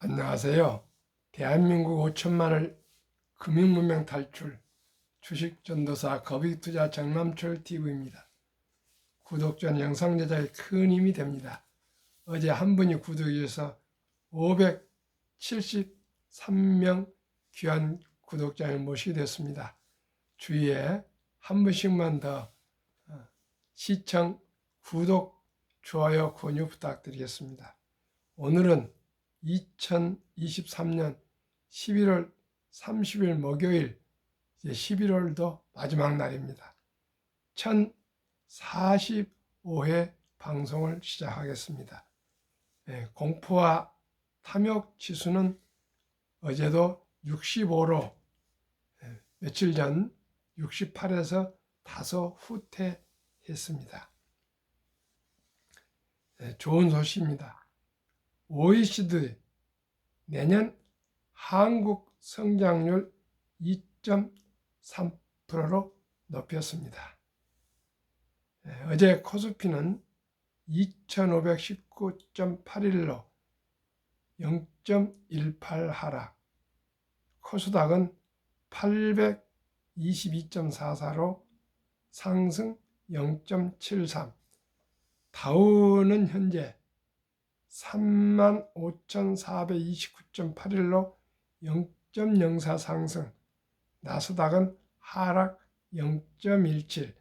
안녕하세요. 대한민국 5천만을 금융문명 탈출 주식전도사 거vic투자 정남철 TV입니다. 구독자는 영상 제작에 큰 힘이 됩니다. 어제 한 분이 구독해 주셔서 573명 귀한 구독자를 모시게 됐습니다. 주위에 한 분씩만 더 시청, 구독, 좋아요, 권유 부탁드리겠습니다. 오늘은 2023년 11월 30일 목요일, 이제 11월도 마지막 날입니다. 1045회 방송을 시작하겠습니다. 공포와 탐욕 지수는 어제도 65로 며칠 전 68에서 다소 후퇴했습니다. 좋은 소식입니다. OECD 내년 한국 성장률 2.3%로 높였습니다. 어제 코스피는 2519.81로 0.18 하락, 코스닥은 822.44로 상승 0.73, 다우는 현재 35,429.81로 0.04 상승, 나스닥은 하락 0.17,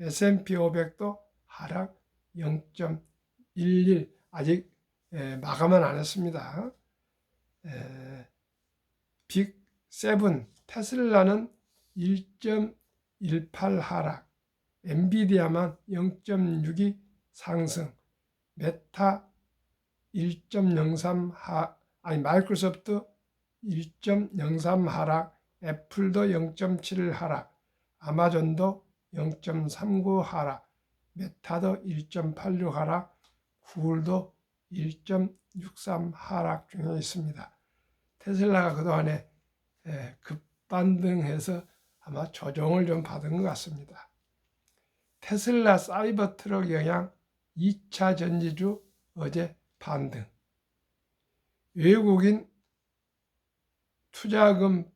S&P 500도 하락 0.11, 아직 마감은 안 했습니다. 빅7, 테슬라는 1.18 하락, 엔비디아만 0.62 상승, 메타 1.03 마이크로소프트 1.03 하락, 애플도 0.7 하락, 아마존도 0.39 하락, 메타도 1.86 하락, 구글도 1.63 하락 중에 있습니다. 테슬라가 그동안에 급반등해서 아마 조정을 좀 받은 것 같습니다. 테슬라 사이버 트럭 영향 2차 전지주 어제 반등. 외국인 투자금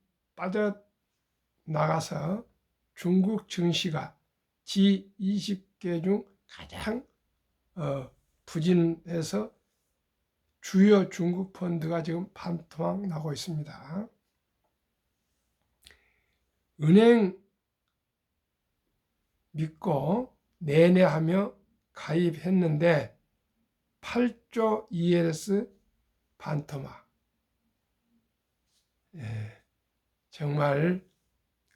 빠져나가서 중국 증시가 G20개 중 가장 부진해서 주요 중국 펀드가 지금 반토막 나고 있습니다. 은행 믿고 내내하며 가입했는데 8조 ELS 반토막. 정말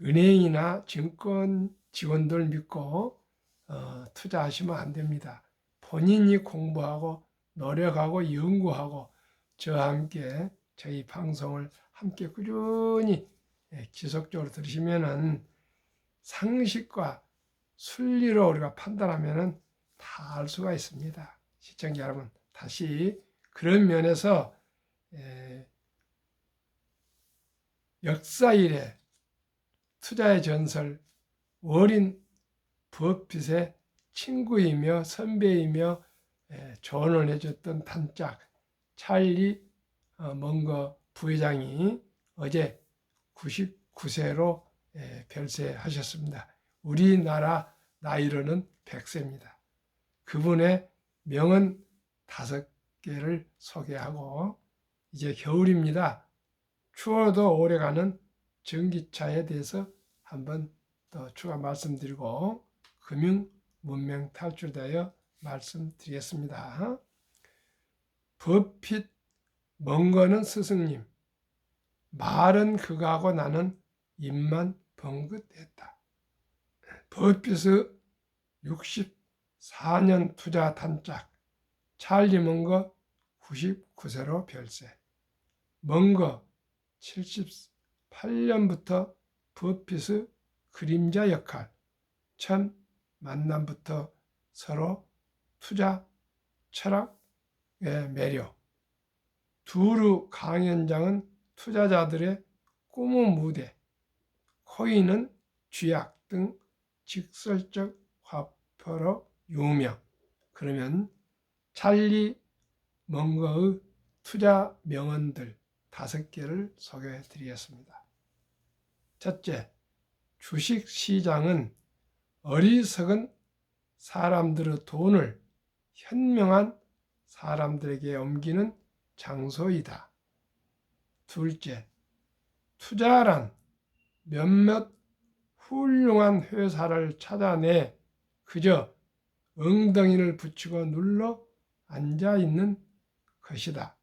은행이나 증권 직원들 믿고 투자하시면 안 됩니다. 본인이 공부하고 노력하고 연구하고 저와 함께 저희 방송을 함께 꾸준히 지속적으로 들으시면은 상식과 순리로 우리가 판단하면은 다 알 수가 있습니다. 시청자 여러분, 다시 그런 면에서 역사 이래 투자의 전설 워린 버핏의 친구이며 선배이며 조언을 해줬던 단짝 찰리 먼거 부회장이 어제 99세로 별세하셨습니다. 우리나라 나이로는 100세입니다. 그분의 명언 5개를 소개하고, 이제 겨울입니다. 추워도 오래가는 전기차에 대해서 한번 더 추가 말씀드리고 금융 문명 탈출되어 말씀드리겠습니다. 버핏 먼거는 스승님, 말은 그가하고 나는 입만 번긋했다. 버핏의 64년 투자 단짝 찰리 먼거 99세로 별세. 먼거 78년부터 버핏의 그림자 역할, 첫 만남부터 서로 투자 철학의 매력, 두루 강연장은 투자자들의 꿈의 무대, 코인은 쥐약 등 직설적 화표로 유명. 그러면 찰리 먼거의 투자 명언들 5개를 소개해 드리겠습니다. 첫째, 주식시장은 어리석은 사람들의 돈을 현명한 사람들에게 옮기는 장소이다. 둘째, 투자란 몇몇 훌륭한 회사를 찾아내 그저 엉덩이를 붙이고 눌러 앉아 있는 것이다.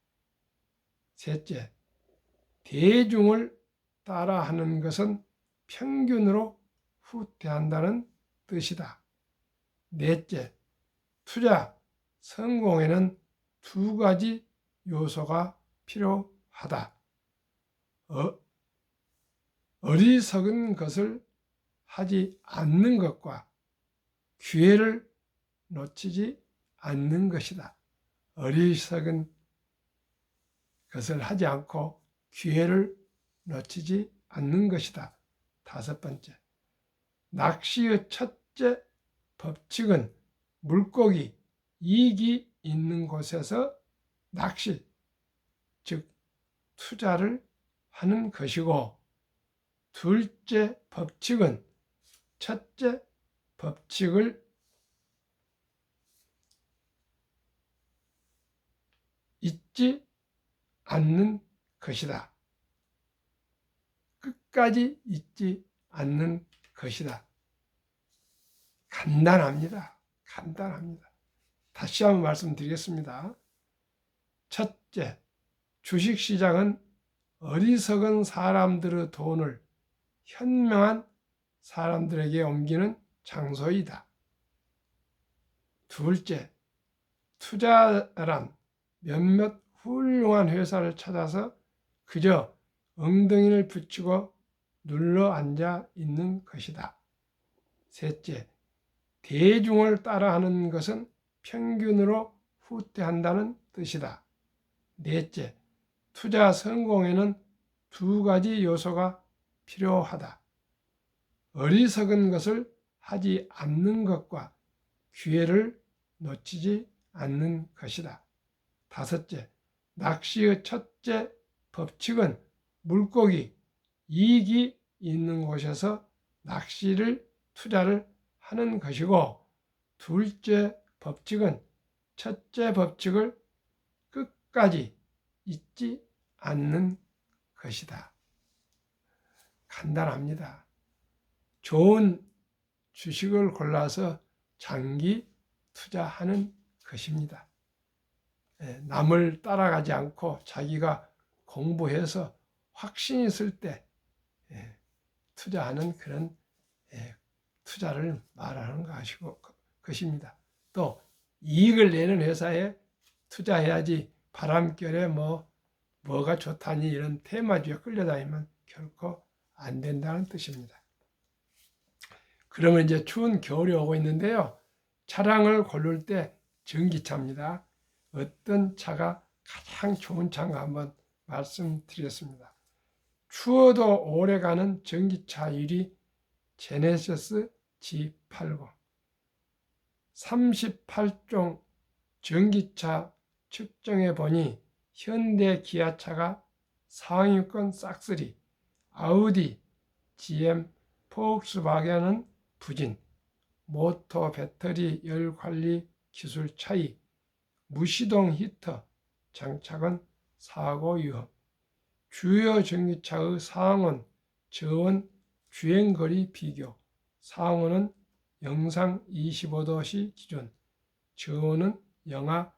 셋째, 대중을 따라하는 것은 평균으로 후퇴한다는 뜻이다. 넷째, 투자 성공에는 2가지 요소가 필요하다. 어리석은 것을 하지 않는 것과 기회를 놓치지 않는 것이다. 어리석은 것을 하지 않고 기회를 놓치지 않는 것이다. 5번째, 낚시의 첫째 법칙은 물고기 이익이 있는 곳에서 낚시, 즉 투자를 하는 것이고, 둘째 법칙은 첫째 법칙을 잊지 않는 것이다. 끝까지 잊지 않는 것이다. 간단합니다. 간단합니다. 다시 한번 말씀드리겠습니다. 첫째, 주식시장은 어리석은 사람들의 돈을 현명한 사람들에게 옮기는 장소이다. 둘째, 투자란 몇몇 훌륭한 회사를 찾아서 그저 엉덩이를 붙이고 눌러 앉아 있는 것이다. 셋째, 대중을 따라하는 것은 평균으로 후퇴한다는 뜻이다. 넷째, 투자 성공에는 2가지 요소가 필요하다. 어리석은 것을 하지 않는 것과 기회를 놓치지 않는 것이다. 5째, 낚시의 첫째 법칙은 물고기 이익이 있는 곳에서 낚시를 투자를 하는 것이고, 둘째 법칙은 첫째 법칙을 끝까지 잊지 않는 것이다. 간단합니다. 좋은 주식을 골라서 장기 투자하는 것입니다. 남을 따라가지 않고 자기가 공부해서 확신 있을 때 투자하는 그런 투자를 말하는 것입니다. 또 이익을 내는 회사에 투자해야지 바람결에 뭐가 좋다니 이런 테마주에 끌려다니면 결코 안 된다는 뜻입니다. 그러면 이제 추운 겨울이 오고 있는데요. 차량을 고를 때 전기차입니다. 어떤 차가 가장 좋은 차인가 한번 말씀드리겠습니다. 추워도 오래가는 전기차 1위 제네시스 G80. 38종 전기차 측정해 보니 현대 기아차가 상위권 싹쓸이, 아우디, GM, 폭스바겐은 부진, 모터 배터리 열 관리 기술 차이, 무시동 히터 장착은 사고 위험, 주요 전기차의 상온, 저온 주행거리 비교, 상온은 영상 25도시 기준, 저온은 영하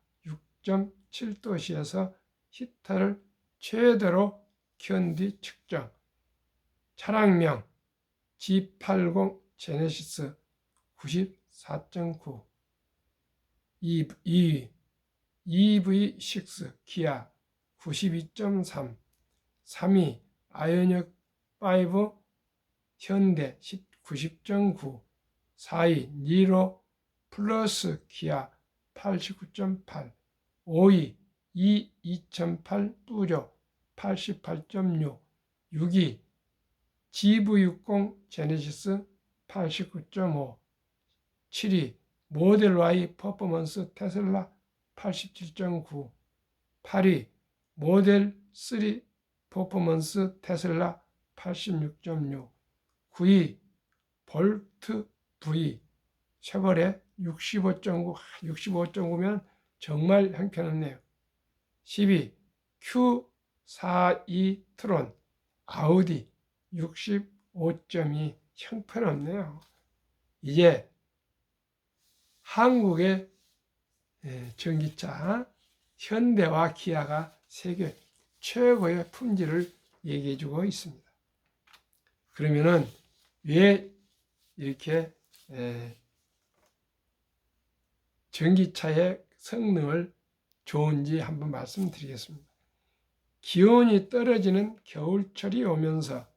6.7도시에서 히터를 최대로 켠 뒤 측정, 차량명 G80 제네시스 94.9, EV6 기아 92.3, 3위 아이오닉 5 현대 90.9, 4위 니로 플러스 기아 89.8, 5위 E2008 뿌조 88.6, 6위 GV60 제네시스 89.5, 7위 모델 Y 퍼포먼스 테슬라 87.9, 8위 모델 3 퍼포먼스 테슬라 86.6, 9위 볼트 V, 쉐보레 65.9, 65.9면 정말 형편없네요. 10위 Q42 트론, 아우디 65.2, 형편없네요. 이제 한국의 전기차 현대와 기아가 세계 최고의 품질을 얘기해주고 있습니다. 그러면은 왜 이렇게 전기차의 성능을 좋은지 한번 말씀드리겠습니다. 기온이 떨어지는 겨울철이 오면서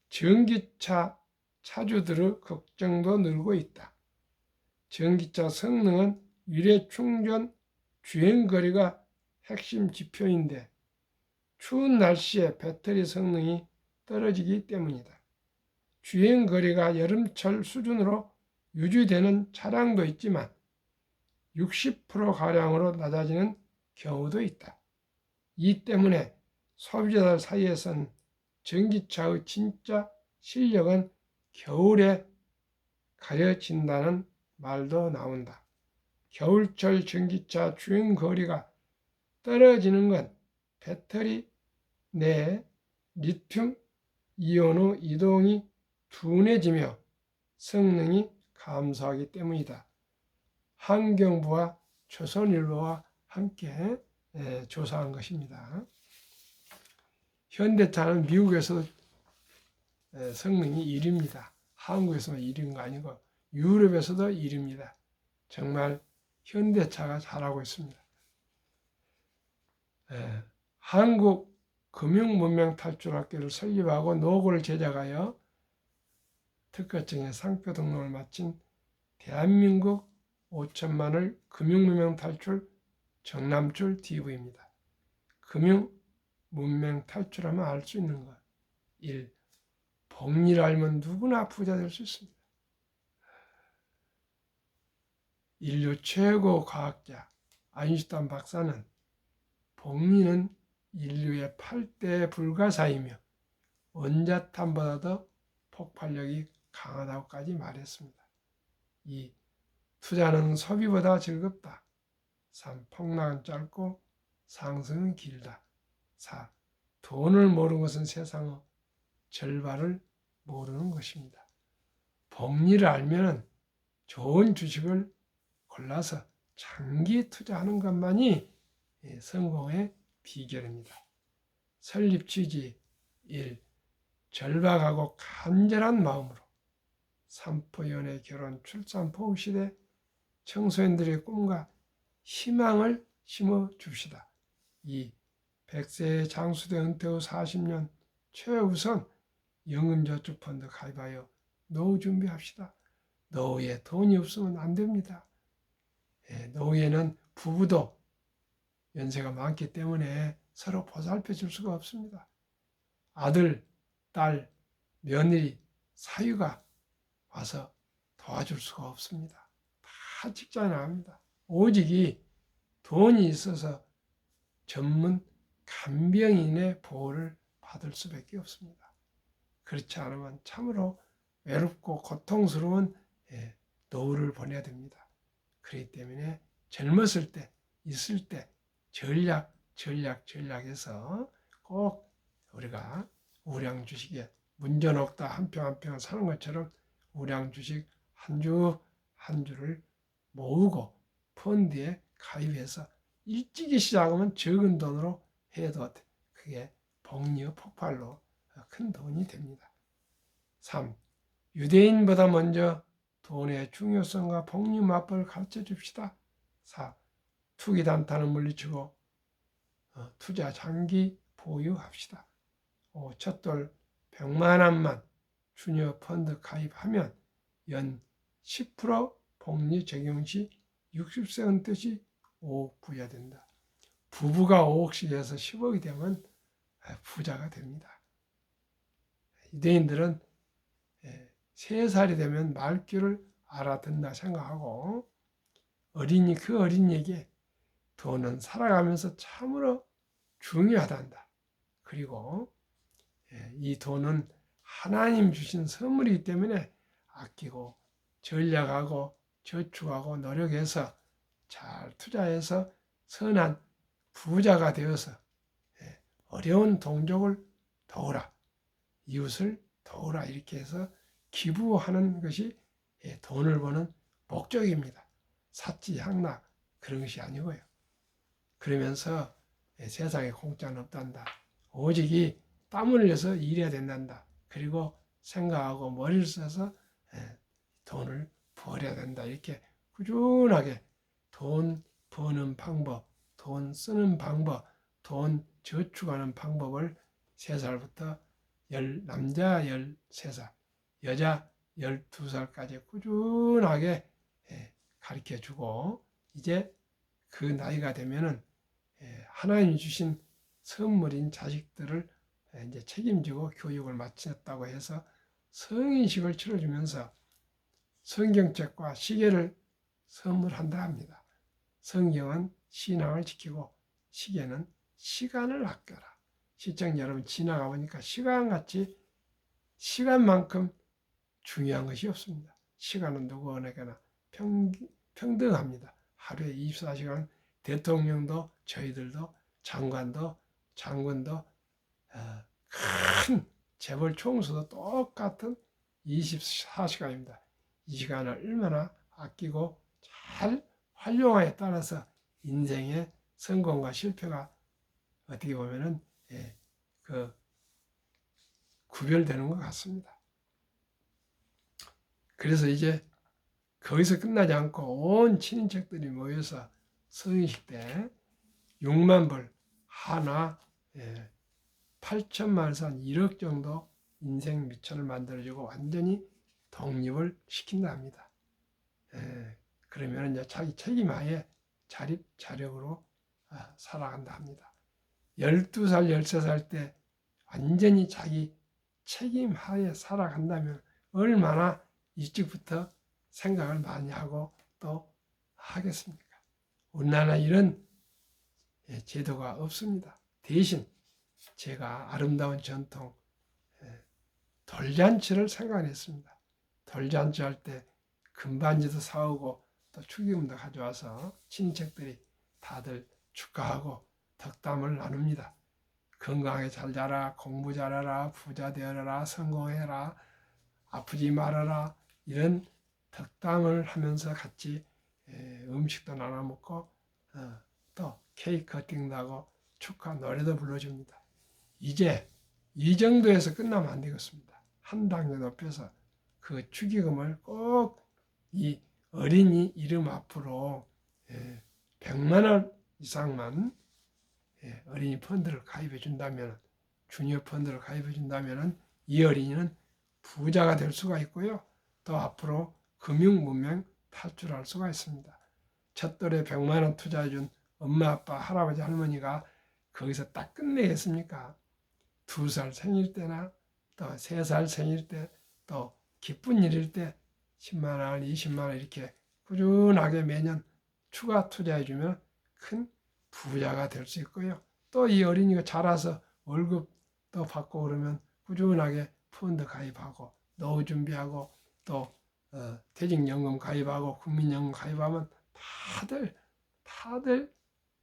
전기차 차주들의 걱정도 늘고 있다. 전기차 성능은 유래 충전 주행거리가 핵심 지표인데 추운 날씨에 배터리 성능이 떨어지기 때문이다. 주행거리가 여름철 수준으로 유지되는 차량도 있지만 60%가량으로 낮아지는 경우도 있다. 이 때문에 소비자들 사이에선 전기차의 진짜 실력은 겨울에 가려진다는 말도 나온다. 겨울철 전기차 주행거리가 떨어지는 건 배터리 내 리튬 이온의 이동이 둔해지며 성능이 감소하기 때문이다. 환경부와 조선일보와 함께 조사한 것입니다. 현대차는 미국에서도 성능이 1위입니다. 한국에서만 1위인 거 아니고 유럽에서도 1위입니다. 정말 현대차가 잘하고 있습니다. 한국 금융문명탈출학교를 설립하고 노고를 제작하여 특허청에 상표 등록을 마친 대한민국 5천만을 금융문명탈출 정남출 DV입니다. 금융문명탈출하면 알 수 있는 것. 1. 복리를 알면 누구나 부자 될 수 있습니다. 인류 최고 과학자 아인슈타인 박사는 복리는 인류의 8대 불가사이며 원자탄보다도 폭발력이 강하다고까지 말했습니다. 2. 투자는 소비보다 즐겁다. 3. 폭락은 짧고 상승은 길다. 4. 돈을 모르는 것은 세상의 절반을 모르는 것입니다. 복리를 알면 좋은 주식을 골라서 장기 투자하는 것만이 성공의 비결입니다. 설립 취지 1. 절박하고 간절한 마음으로 산포, 연애, 결혼, 출산, 포옹 시대 청소년들의 꿈과 희망을 심어줍시다. 2. 100세의 장수대 은퇴 후 40년 최우선 연금저축펀드 가입하여 노후 준비합시다. 노후에 돈이 없으면 안 됩니다. 노후에는 부부도 연세가 많기 때문에 서로 보살펴 줄 수가 없습니다. 아들, 딸, 며느리, 사위가 와서 도와줄 수가 없습니다. 다 직장에 나갑니다. 오직 돈이 있어서 전문 간병인의 보호를 받을 수밖에 없습니다. 그렇지 않으면 참으로 외롭고 고통스러운 노후를 보내야 됩니다. 그렇기 때문에 젊었을 때, 있을 때 전략해서 꼭 우리가 우량 주식에 문전 없다 한 평 한 평 사는 것처럼 우량 주식 한 주 한 주를 모으고 펀드에 가입해서 일찍이 시작하면 적은 돈으로 해도 그게 복리의 폭발로 큰 돈이 됩니다. 3. 유대인보다 먼저 돈의 중요성과 복리 마법을 가르쳐 줍시다. 4. 투기 단타는 물리치고 투자 장기 보유합시다. 5. 첫돌 100만 원만 주녀 펀드 가입하면 연 10% 복리 적용 시 60세 은퇴시 5억 부여된다. 부부가 5억씩 해서 10억이 되면 부자가 됩니다. 유대인들은 3살이 되면 말귀를 알아듣는다 생각하고 그 어린이에게 돈은 살아가면서 참으로 중요하단다. 그리고 이 돈은 하나님 주신 선물이기 때문에 아끼고 전략하고 저축하고 노력해서 잘 투자해서 선한 부자가 되어서 어려운 동족을 도우라, 이웃을 도우라 이렇게 해서 기부하는 것이 돈을 버는 목적입니다. 사치향락 그런 것이 아니고요. 그러면서 세상에 공짜는 없단다. 오직 이 땀을 흘려서 일해야 된단다. 그리고 생각하고 머리를 써서 돈을 벌어야 된다. 이렇게 꾸준하게 돈 버는 방법, 돈 쓰는 방법, 돈 저축하는 방법을 3살부터 남자 13살, 여자 12살까지 꾸준하게 가르쳐주고 이제 그 나이가 되면은 하나님이 주신 선물인 자식들을 이제 책임지고 교육을 마쳤다고 해서 성인식을 치러주면서 성경책과 시계를 선물한다 합니다. 성경은 신앙을 지키고 시계는 시간을 아껴라. 시청 여러분 지나가 보니까 시간만큼 중요한 것이 없습니다. 시간은 누구에게나 평등합니다. 하루에 24시간 대통령도 저희들도 장군도 큰 재벌 총수도 똑같은 24시간입니다. 이 시간을 얼마나 아끼고 잘 활용하에 따라서 인생의 성공과 실패가 어떻게 보면은 구별되는 것 같습니다. 그래서 이제 거기서 끝나지 않고 온 친인척들이 모여서 성인식 때 6만 불 하나 8천만 원에서 한 1억 정도 인생 미천을 만들어주고 완전히 독립을 시킨다 합니다. 그러면 이제 자기 책임하에 자립자력으로 살아간다 합니다. 12살, 13살 때 완전히 자기 책임하에 살아간다면 얼마나 일찍부터 생각을 많이 하고 또 하겠습니까? 우리나라 이런 제도가 없습니다. 대신 제가 아름다운 전통 돌잔치를 생각했습니다. 돌잔치 할 때 금반지도 사오고 또 축의금도 가져와서 친척들이 다들 축하하고 덕담을 나눕니다. 건강하게 잘 자라, 공부 잘하라, 부자 되어라, 성공해라, 아프지 말아라 이런 덕담을 하면서 같이 음식도 나눠 먹고 또 케이크 커팅도 하고 축하 노래도 불러줍니다. 이제 이 정도에서 끝나면 안 되겠습니다. 한 단계 높여서 그 축의금을 꼭 이 어린이 이름 앞으로 100만 원 이상만 어린이 펀드를 가입해 준다면, 주니어 펀드를 가입해 준다면 이 어린이는 부자가 될 수가 있고요. 또 앞으로 금융 문명 탈출할 수가 있습니다. 첫돌에 100만 원 투자해 준 엄마, 아빠, 할아버지, 할머니가 거기서 딱 끝내겠습니까? 2살 생일 때나 또 3살 생일 때 또 기쁜 일일 때 10만 원, 20만 원 이렇게 꾸준하게 매년 추가 투자해 주면 큰 부자가 될 수 있고요. 또 이 어린이가 자라서 월급도 받고 그러면 꾸준하게 펀드 가입하고 노후 준비하고 또 퇴직연금 가입하고 국민연금 가입하면 다들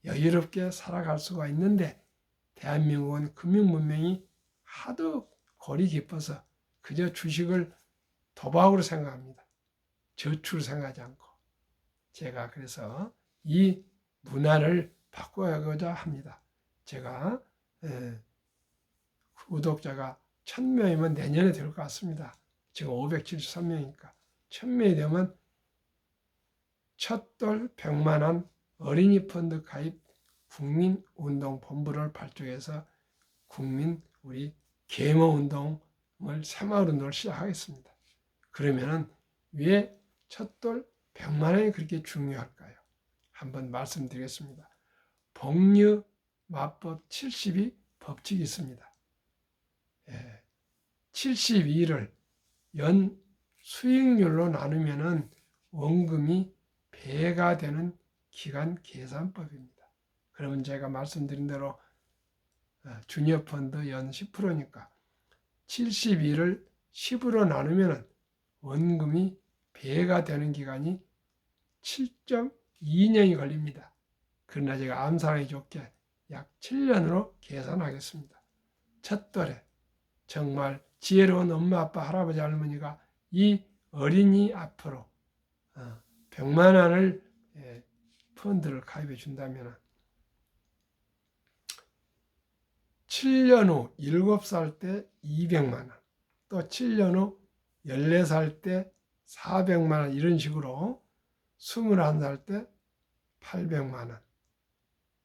여유롭게 살아갈 수가 있는데 대한민국은 금융문명이 하도 골이 깊어서 그저 주식을 도박으로 생각합니다. 저축을 생각하지 않고 제가 그래서 이 문화를 바꿔가고자 합니다. 제가 구독자가 1000명이면 내년에 될 것 같습니다. 지금 573명이니까 1000명이 되면 첫돌 100만 원 어린이 펀드 가입 국민운동본부를 발족해서 우리 계모운동을 새마을운동을 시작하겠습니다. 그러면은 왜 첫돌 100만 원이 그렇게 중요할까요? 한번 말씀드리겠습니다. 복리마법 70이 법칙이 있습니다. 72를 연 수익률로 나누면은 원금이 배가 되는 기간 계산법입니다. 그러면 제가 말씀드린 대로 주니어 펀드 연 10%니까 72를 10으로 나누면 원금이 배가 되는 기간이 7.2년이 걸립니다. 그러나 제가 암산하기 좋게 약 7년으로 계산하겠습니다. 첫돌에 정말 지혜로운 엄마, 아빠, 할아버지, 할머니가 이 어린이 앞으로 100만 원을 펀드를 가입해 준다면 7년 후 7살 때 200만 원, 또 7년 후 14살 때 400만 원 이런 식으로 21살 때 800만 원,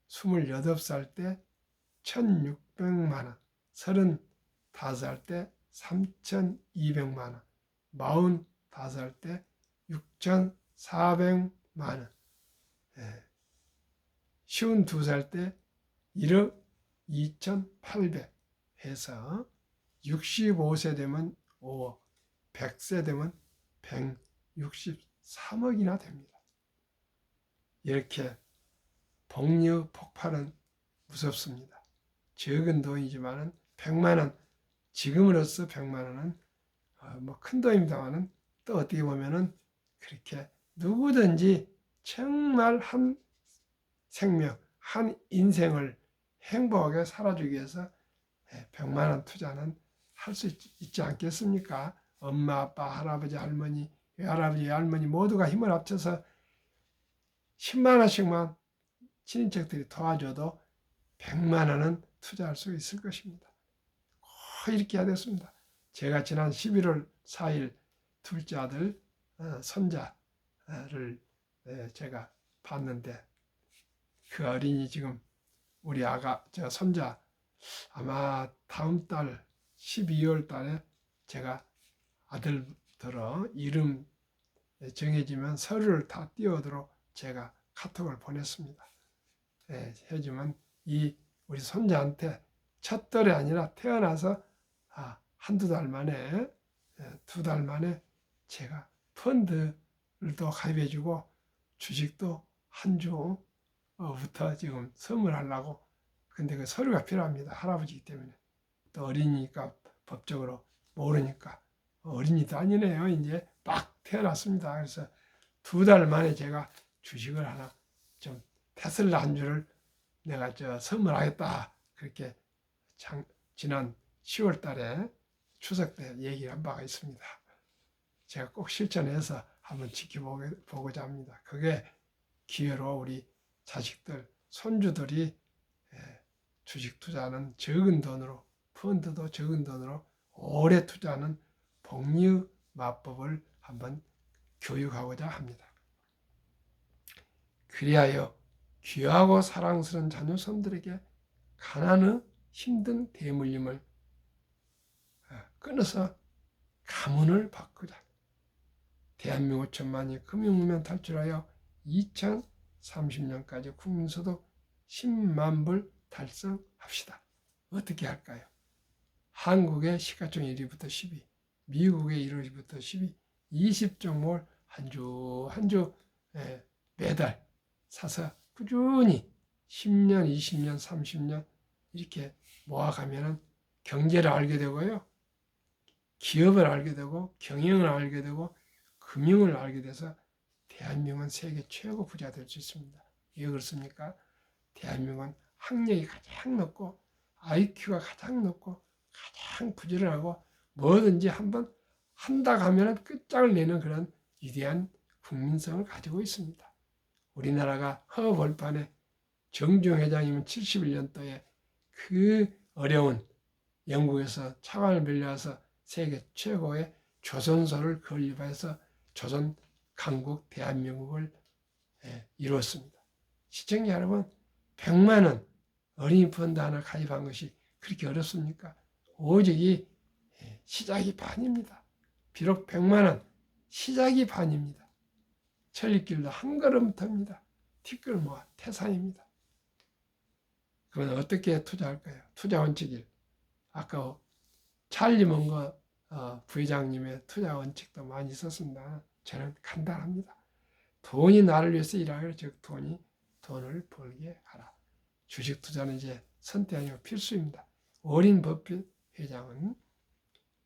28살 때 1600만 원, 35살 때 3200만 원, 45살 때 6400만 원, 52살 때 1억 2800 해서 65세 되면 5억, 100세 되면 163억이나 됩니다. 이렇게 복리 폭발은 무섭습니다. 적은 돈이지만 100만 원, 지금으로서 100만 원은 뭐 큰 돈입니다만은 또 어떻게 보면은 그렇게 누구든지 정말 한 생명, 한 인생을 행복하게 살아주기 위해서 100만 원 투자는 할 수 있지 않겠습니까? 엄마, 아빠, 할아버지, 할머니, 외할아버지, 외할머니 모두가 힘을 합쳐서 10만 원씩만 친인척들이 도와줘도 100만 원은 투자할 수 있을 것입니다. 꼭 이렇게 해야 됐습니다. 제가 지난 11월 4일 둘째 아들 손자를 제가 봤는데 그 어린이 지금 우리 저 손자 아마 다음 달 12월 달에 제가 아들들어 이름 정해지면 서류를 다 띄워도록 제가 카톡을 보냈습니다. 하지만 우리 손자한테 첫 달이 아니라 태어나서 한두 달 만에, 2달 만에 제가 펀드를 또 가입해주고 주식도 한 주부터 지금 선물하려고. 근데 그 서류가 필요합니다. 할아버지이기 때문에. 또 어린이니까 법적으로 모르니까. 어린이도 아니네요. 이제 막 태어났습니다. 그래서 2달 만에 제가 주식을 하나 좀 테슬라 한 주를 내가 선물하겠다. 그렇게 지난 10월 달에 추석 때 얘기한 바가 있습니다. 제가 꼭 실천해서 한번 지켜보고자 합니다. 그게 기회로 우리 자식들, 손주들이 주식 투자는 적은 돈으로, 펀드도 적은 돈으로 오래 투자하는 복리 마법을 한번 교육하고자 합니다. 그리하여 귀하고 사랑스러운 자녀손들에게 가난의 힘든 대물림을 끊어서 가문을 바꾸자. 대한민국 5천만이 금융무명 탈출하여 2030년까지 국민소득 10만 불 달성합시다. 어떻게 할까요? 한국의 시가총액 1위부터 10위, 미국의 1위부터 10위, 20종목을 한 주 매달 사서 꾸준히 10년, 20년, 30년 이렇게 모아가면 경제를 알게 되고요. 기업을 알게 되고 경영을 알게 되고 금융을 알게 돼서 대한민국은 세계 최고 부자 될 수 있습니다. 왜 그렇습니까? 대한민국은 학력이 가장 높고 IQ가 가장 높고 가장 부지런하고 뭐든지 한번 한다 하면 끝장을 내는 그런 위대한 국민성을 가지고 있습니다. 우리나라가 허벌판에 정주영 회장이면 71년도에 그 어려운 영국에서 차관을 빌려와서 세계 최고의 조선소를 건립해서 조선 강국 대한민국을 이루었습니다. 시청자 여러분, 100만 원 어린이 펀드 하나 가입한 것이 그렇게 어렵습니까? 오직 시작이 반입니다. 비록 100만 원 시작이 반입니다. 천리길도 한 걸음터입니다. 티끌 모아 태산입니다. 그러면 어떻게 투자할까요? 투자 원칙 1. 아까 찰리 먼거 부회장님의 투자 원칙도 많이 썼습니다. 저는 간단합니다. 돈이 나를 위해서 일하기를, 즉 돈을 벌게 하라. 주식 투자는 이제 선택 아니고 필수입니다. 워린 버핏 회장은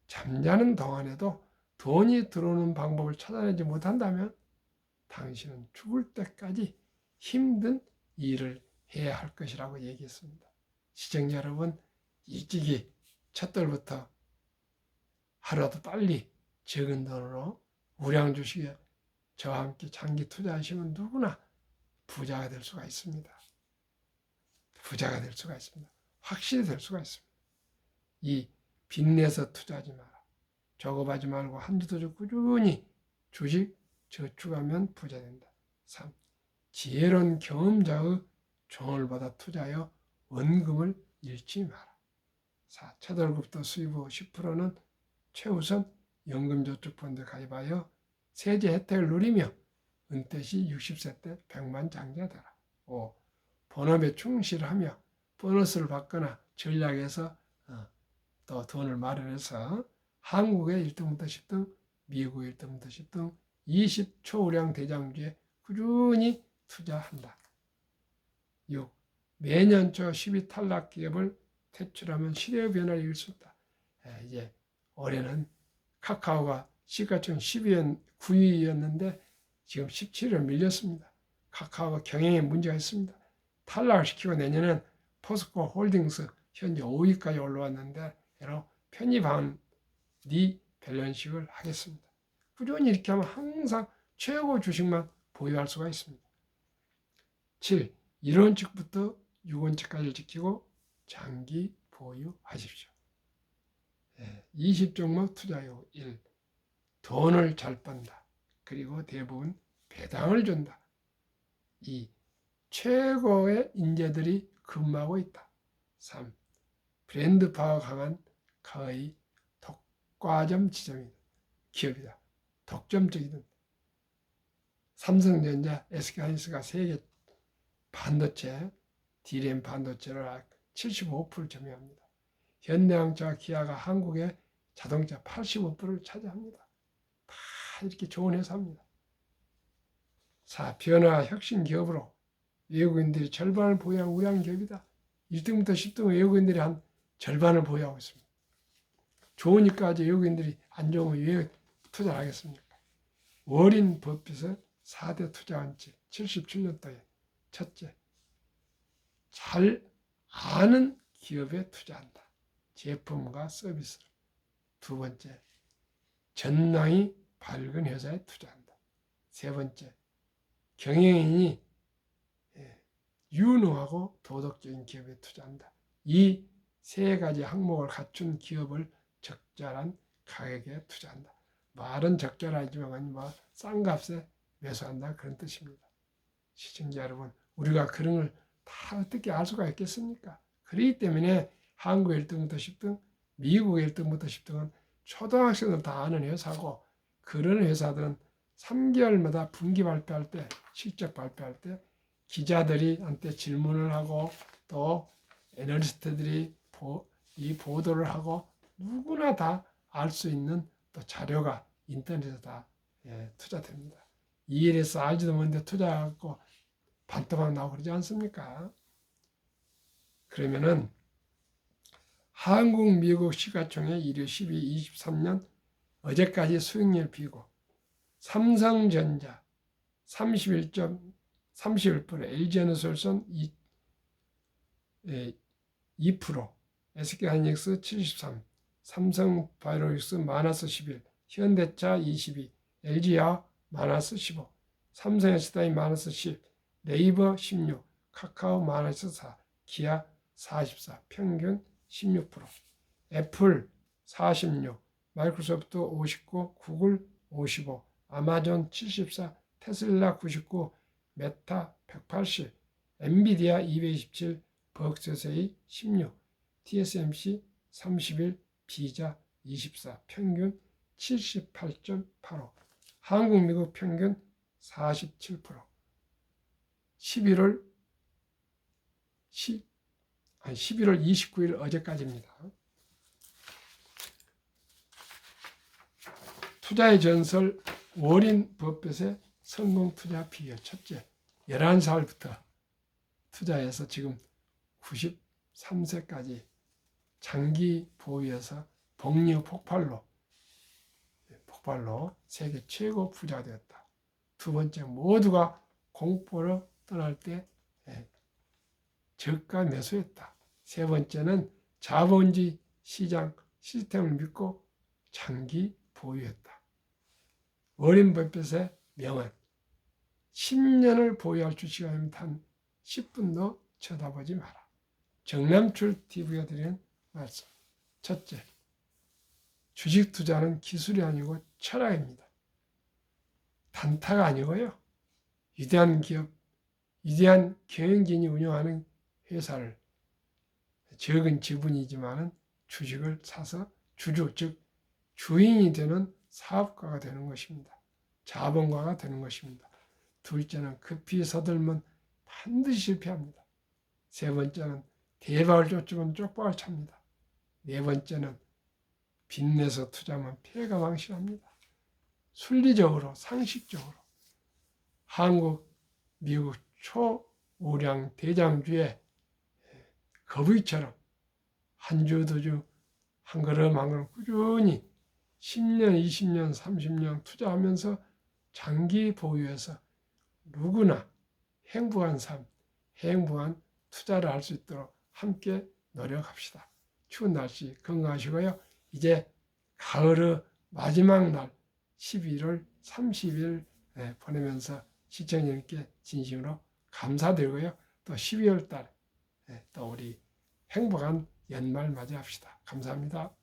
잠자는 동안에도 돈이 들어오는 방법을 찾아내지 못한다면 당신은 죽을 때까지 힘든 일을 해야 할 것이라고 얘기했습니다. 시청자 여러분, 일찍이 첫달부터 하루라도 빨리 적은 돈으로 우량 주식에 저와 함께 장기 투자하시면 누구나 부자가 될 수가 있습니다. 부자가 될 수가 있습니다. 확실히 될 수가 있습니다. 이 빚내서 투자하지 마라. 저급하지 말고 한 주 두 주 꾸준히 주식 저축하면 부자 된다. 3. 지혜로운 경험자의 조언을 받아 투자하여 원금을 잃지 마라. 4. 첫 월급부터 수입 후 10%는 최우선 연금저축펀드 가입하여 세제 혜택을 누리며 은퇴 시 60세 때 백만장자되라. 5. 본업에 충실하며 보너스를 받거나 전략에서 또 돈을 마련해서 한국의 1등부터 10등, 미국 1등부터 10등 20 초우량 대장주에 꾸준히 투자한다. 6. 매년 초 12 탈락 기업을 퇴출하면 시대의 변화를 이룰 수 있다. 이제 올해는 카카오가 시가총 9위였는데 지금 17위로 밀렸습니다. 카카오가 경영에 문제가 있습니다. 탈락을 시키고 내년엔 포스코 홀딩스 현재 5위까지 올라왔는데 여러 편입한 밸런식을 하겠습니다. 꾸준히 이렇게 하면 항상 최고 주식만 보유할 수가 있습니다. 7. 1원칙부터 6원칙까지 지키고 장기 보유하십시오. 20종목 투자요. 1. 돈을 잘 번다. 그리고 대부분 배당을 준다. 2. 최고의 인재들이 근무하고 있다. 3. 브랜드 파워 강한 거의 독과점 지점이다. 기업이다. 독점적이든 삼성전자, SK하이닉스가 세계 반도체, DRAM 반도체를 75% 점유합니다. 현대자동차와 기아가 한국의 자동차 85%를 차지합니다. 다 이렇게 좋은 회사입니다. 4. 변화 혁신 기업으로 외국인들이 절반을 보유한 우량 기업이다. 1등부터 10등 외국인들이 한 절반을 보유하고 있습니다. 좋으니까 아주 외국인들이 안 좋으면 왜 투자를 하겠습니까? 워린 버핏의 4대 투자 원칙 77년도에 첫째, 잘 아는 기업에 투자한다. 제품과 서비스를. 두 번째, 전망이 밝은 회사에 투자한다. 세 번째, 경영인이 유능하고 도덕적인 기업에 투자한다. 이 세 가지 항목을 갖춘 기업을 적절한 가격에 투자한다. 말은 적절하지만 싼 값에 매수한다 그런 뜻입니다. 시청자 여러분, 우리가 그런 걸 다 어떻게 알 수가 있겠습니까? 그렇기 때문에 한국 1등부터 10등, 미국 1등부터 10등은 초등학생들 다 아는 회사고, 그런 회사들은 3개월마다 분기 발표할 때, 실적 발표할 때 기자들이 한테 질문을 하고 또 애널리스트들이 이 보도를 하고 누구나 다 알 수 있는 또 자료가 인터넷에 다 투자됩니다. 이 일에서 알지도 못했는데 투자하고 반토막 나오고 그러지 않습니까? 그러면은 한국, 미국 시가총액 1위 12, 23년 어제까지 수익률 비고 삼성전자 31%, LG에너솔루션 2%, SK하이닉스 73, 삼성바이오로직스 마이너스 11, 현대차 22, LG야 마이너스 15, 삼성에스다이 마이너스 10, 네이버 16, 카카오 마이너스 4, 기아 44, 평균 16%, 애플 46, 마이크로소프트 59, 구글 55, 아마존 74, 테슬라 99, 메타 180, 엔비디아 227, 버크셔세이 16, TSMC 31, 비자 24, 평균 78.85, 한국, 미국 평균 47%. 11월 29일 어제까지입니다. 투자의 전설 워린 버핏의 성공 투자 비결. 첫째, 11살부터 투자해서 지금 93세까지 장기 보유해서 복류 폭발로 세계 최고 부자가 되었다. 두 번째, 모두가 공포로 떠날 때 저가 매수했다. 세 번째는 자본주의 시장 시스템을 믿고 장기 보유했다. 워렌 버핏의 명언, 10년을 보유할 주식이 아니면 단 10분도 쳐다보지 마라. 정남출 TV가 드리는 말씀. 첫째, 주식 투자는 기술이 아니고 철학입니다. 단타가 아니고요. 위대한 기업, 위대한 경영진이 운영하는 회사를 적은 지분이지만 주식을 사서 주주, 즉 주인이 되는 사업가가 되는 것입니다. 자본가가 되는 것입니다. 둘째는 급히 서들면 반드시 실패합니다. 세 번째는 대박을 쫓으면 쪽박을 찹니다. 네 번째는 빚내서 투자하면 폐가 망신합니다. 순리적으로, 상식적으로 한국, 미국 초우량 대장주의 거북이처럼 한 주, 두 주, 한 걸음 한 걸음 꾸준히 10년, 20년, 30년 투자하면서 장기 보유해서 누구나 행복한 삶, 행복한 투자를 할 수 있도록 함께 노력합시다. 추운 날씨 건강하시고요. 이제 가을의 마지막 날 11월 30일 보내면서 시청자님께 진심으로 감사드리고요. 또 12월 달에 또 우리 행복한 연말 맞이합시다. 감사합니다.